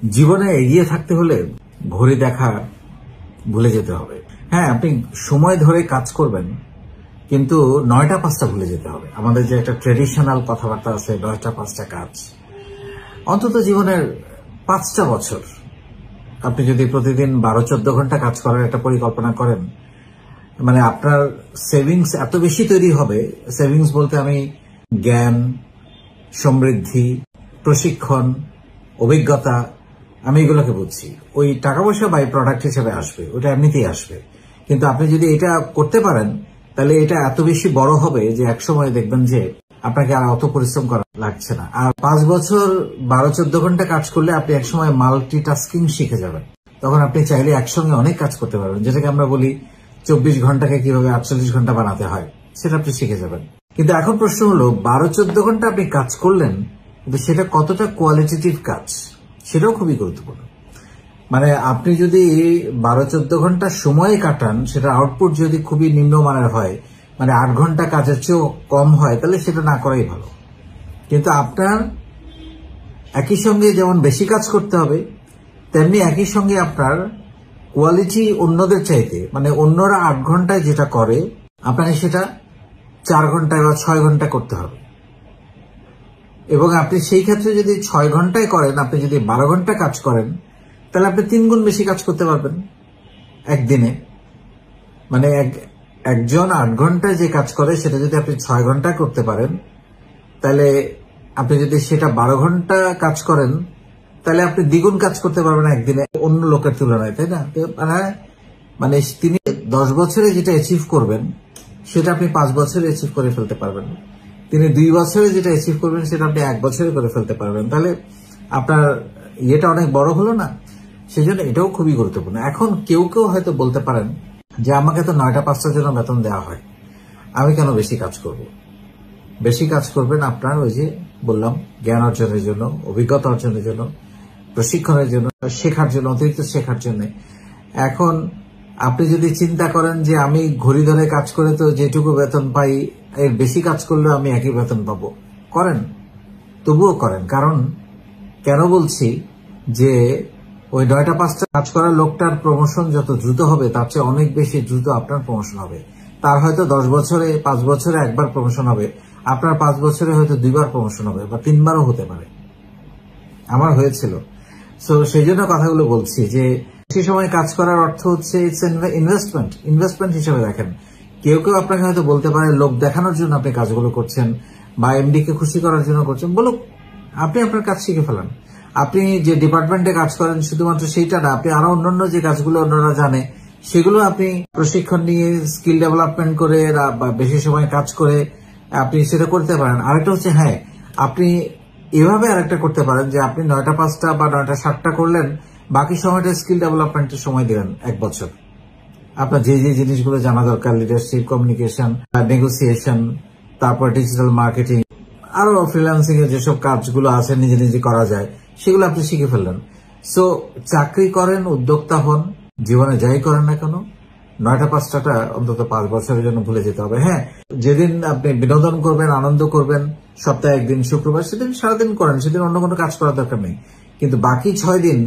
জীবনে এগিয়ে থাকতে হলে ঘড়ি দেখা ভুলে যেতে হবে। হ্যাঁ, আপনি সময় ধরে কাজ করবেন, কিন্তু 9টা 5টা ভুলে যেতে হবে। আমাদের যে একটা ট্রেডিশনাল কথাবার্তা আছে, 9টা 5টা কাজ। অন্তত জীবনের 5টা বছর আপনি যদি প্রতিদিন 12-14 ঘন্টা কাজ করার একটা পরিকল্পনা করেন, মানে আপনার সেভিংস এত বেশি তৈরি হবে। সেভিংস বলতে আমি জ্ঞান, সমৃদ্ধি, প্রশিক্ষণ, অভিজ্ঞতা, আমি এগুলোকে বুঝছি। ওই টাকা পয়সা বাই প্রোডাক্ট হিসেবে আসবে, ওটা এমনিতেই আসবে। কিন্তু আপনি যদি এটা করতে পারেন, তাহলে এটা এত বেশি বড় হবে যে একসময় দেখবেন যে আপনাকে আর অত পরিশ্রম করা লাগছে না। আর 5 বছর 12-14 ঘন্টা কাজ করলে আপনি একসময় মাল্টিটাস্কিং শিখে যাবেন। তখন আপনি চাইলে একসঙ্গে অনেক কাজ করতে পারবেন, যেটাকে আমরা বলি 24 ঘন্টাকে কিভাবে 48 ঘন্টা বানাতে হয়, সেটা আপনি শিখে যাবেন। কিন্তু এখন প্রশ্ন হলো, 12-14 ঘন্টা আপনি কাজ করলেন, কিন্তু সেটা কতটা কোয়ালিটেটিভ কাজ, সেটাও খুবই গুরুত্বপূর্ণ। মানে আপনি যদি 12-14 ঘন্টা সময় কাটান, সেটা আউটপুট যদি খুবই নিম্নমানের হয়, মানে 8 ঘন্টা কাজের চেয়েও কম হয়, তাহলে সেটা না করাই ভালো। কিন্তু আপনার একই সঙ্গে যেমন বেশি কাজ করতে হবে, তেমনি একই সঙ্গে আপনার কোয়ালিটি অন্যদের চাইতে, মানে অন্যরা 8 ঘন্টায় যেটা করে আপনাকে সেটা 4 ঘন্টায় বা 6 ঘন্টা করতে হবে। এবং আপনি সেই ক্ষেত্রে যদি 6 ঘন্টায় করেন, আপনি যদি 12 ঘন্টা কাজ করেন, তাহলে আপনি 3 গুণ বেশি কাজ করতে পারবেন একদিনে। মানে একজন 8 ঘন্টায় যে কাজ করে সেটা যদি আপনি 6 ঘন্টা করতে পারেন, তাহলে আপনি যদি সেটা 12 ঘন্টা কাজ করেন, তাহলে আপনি দ্বিগুণ কাজ করতে পারবেন একদিনে অন্য লোকের তুলনায়, তাই না? মানে তিনি 10 বছরে যেটা অ্যাচিভ করবেন, সেটা আপনি 5 বছরে অ্যাচিভ করে ফেলতে পারবেন। তিনি 2 বছরে যেটা অ্যাচিভ করবেন, সেটা আপনি 1 বছরে করে ফেলতে পারবেন। তাহলে আপনার ইয়েটা অনেক বড় হলো না? সেই জন্য এটাও খুবই গুরুত্বপূর্ণ। এখন কেউ কেউ হয়তো বলতে পারেন যে আমাকে তো 9টা 5টার জন্য বেতন দেওয়া হয়, আমি কেন বেশি কাজ করব? বেশি কাজ করবেন আপনার ওই যে বললাম, জ্ঞান অর্জনের জন্য, অভিজ্ঞতা অর্জনের জন্য, প্রশিক্ষণের জন্য, শেখার জন্য, অতিরিক্ত শেখার জন্য। এখন আপনি যদি চিন্তা করেন যে আমি ঘড়ি ধরে কাজ করে তো যেটুকু বেতন পাই, এর বেশি কাজ করলেও আমি একই বেতন পাবো, করেন, তবুও করেন। কারণ কেন বলছি যে ওই 9টা 5টা কাজ করার লোকটার প্রমোশন যত দ্রুত হবে, তার চেয়ে অনেক বেশি দ্রুত আপনার প্রমোশন হবে। তার হয়তো 10 বছরে 5 বছরে একবার প্রমোশন হবে, আপনার 5 বছরে হয়তো 2বার প্রমোশন হবে, বা 3বারও হতে পারে। আমার হয়েছিল। সো সেই জন্য কথাগুলো বলছি যে বেশি সময় কাজ করার অর্থ হচ্ছে ইটস ইনভেস্টমেন্ট হিসেবে দেখেন। কেউ কেউ আপনাকে হয়তো বলতে পারে লোক দেখানোর জন্য আপনি কাজগুলো করছেন, বা এমডি কে খুশি করার জন্য করছেন। বলুক, আপনি আপনার কাজ শিখে ফেলান। আপনি যে ডিপার্টমেন্টে কাজ করেন শুধুমাত্র সেইটা না, আপনি আরো অন্যান্য যে কাজগুলো অন্যরা জানে, সেগুলো আপনি প্রশিক্ষণ নিয়ে স্কিল ডেভেলপমেন্ট করে বা বেশি সময় কাজ করে আপনি সেটা করতে পারেন। আরেকটা হচ্ছে, হ্যাঁ, আপনি এভাবে আরেকটা করতে পারেন যে আপনি 9টা 5টা বা 9টা 7টা করলেন, বাকি সময়টা স্কিল ডেভেলপমেন্টের সময় দিলেন 1 বছর। আপনার যে যে জিনিসগুলো জানা দরকার, লিডারশিপ, কমিউনিকেশন, নেগোসিয়েশন, তারপর ডিজিটাল মার্কেটিং, আরো ফ্রিল্যান্সিং এর যেসব কাজগুলো আছে নিজে নিজে করা যায়, সেগুলো আপনি শিখে ফেললেন। সো চাকরি করেন, উদ্যোক্তা হন, জীবনে যাই করেন না কেন, 9টা 5টাটা অন্তত 5 বছরের জন্য ভুলে যেতে হবে। হ্যাঁ, যেদিন আপনি বিনোদন করবেন, আনন্দ করবেন, সপ্তাহে একদিন শুক্রবার, সেদিন সারাদিন করেন, সেদিন অন্য কোনো কাজ করার দরকার নেই। কিন্তু বাকি 6 দিন,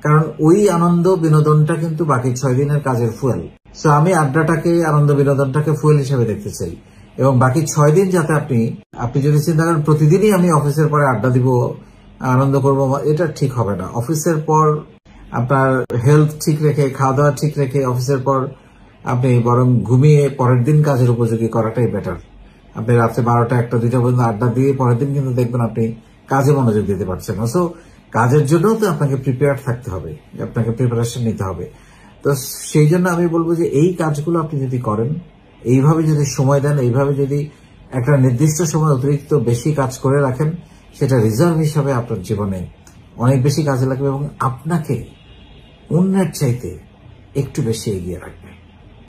কারণ ওই আনন্দ বিনোদনটা কিন্তু বাকি 6 দিনের কাজের ফুয়েল। সো আমি আড্ডাটাকে, আনন্দ বিনোদনটাকে ফুয়েল হিসেবে দেখতে চাই। এবং বাকি 6 দিন যাতে আপনি যদি চিন্তা করেন প্রতিদিনই আমি অফিসের পরে আড্ডা দিব, আনন্দ করব, এটা ঠিক হবে না। অফিসের পর আপনার হেলথ ঠিক রেখে, খাওয়া দাওয়া ঠিক রেখে অফিসের পর আপনি বরং ঘুমিয়ে পরের দিন কাজের উপযোগী করাটাই বেটার। আপনি রাত্রে 12টা 1টা 2টা পর্যন্ত আড্ডা দিয়ে পরের দিন কিন্তু দেখবেন আপনি কাজে মনোযোগ দিতে পারছেন না। সো কাজের জন্য তো আপনাকে প্রিপেয়ার থাকতে হবে, আপনাকে প্রিপারেশন নিতে হবে। তো সেই জন্য আমি বলবো যে এই কাজগুলো আপনি যদি করেন, এইভাবে যদি সময় দেন, এইভাবে যদি একটা নির্দিষ্ট সময় অতিরিক্ত বেশি কাজ করে রাখেন, সেটা রিজার্ভ হিসাবে আপনার জীবনে অনেক বেশি কাজে লাগবে এবং আপনাকে অন্যের চাইতে একটু বেশি এগিয়ে রাখবে।